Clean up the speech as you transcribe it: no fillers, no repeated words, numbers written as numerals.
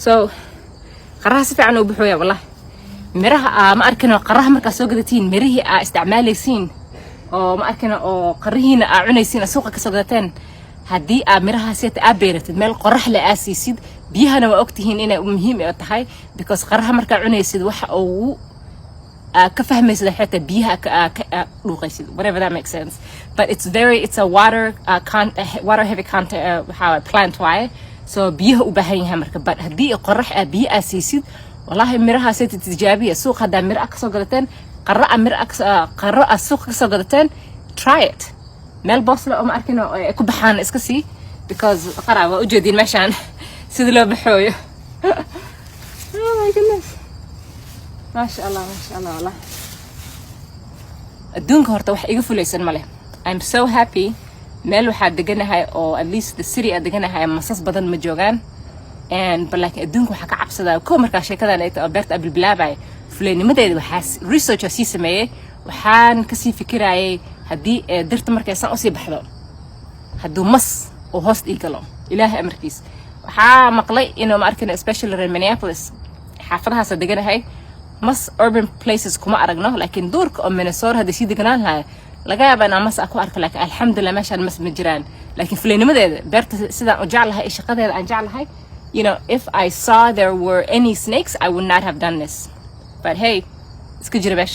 so qaraha si fiican u buuxaya wallahi miraha ma arkino qaraha marka soo gadatiin mirihii isticmaalaysiin oo ma arkino oo qarihiina cunaysiin suuqa ka soo gadateen haddii miraha sida beeratid meel qorax la aasiisid biyahana waa ogtihiin inay muhiim ay tahay because qaraha marka cunaysid waxa uu ka fahmaysid xitaa biyaha ka dhuuqaysid whatever that makes sense but it's a water heavy content how plant why so biyaha u baahan yahay marka but haddii qorax biyo aasiisid wallahi miraha sida tijaabiya suuq hada miraha ka soo gadateen qara suuq ka soo gadateen try it meel boosla oo ma arkino ku baxaan iska sii because qara waa u jeedin meeshaan sida loo baxooyo oh my goodness ما شاء الله والله adduunka horta wax iga fulaysan male I'm so happy meel waxaa deganahay oo at least the city deganahay masas badan ma joogaan and but like adduunka waxaa ka cabsadaa ko markaa sheekadan ay tahay beerta bilbilaabay fulaynimadeeda waxaa research sii sameeyay waxaan kasii fikirayay haddii dirta markaysan usii baxdo hadduu mas oo hoos dhigalo ilaahay amarkiis waxaa maqlay inuu ma arkina especially in Minneapolis xaafadahaas deganahay mas urban places kuma aragno laakiin duurka oo Minnesota hadii si deganaan lahayd laga yaabaa inaan mas ku arko laakiin alxamdulillah meeshaan mas ma jiraan laakiin fulaynimadeeda beerta sidaan u jeclahay shaqadeeda aan jeclahay you know if I saw there were any snakes I would not have done this but hey iska jira bash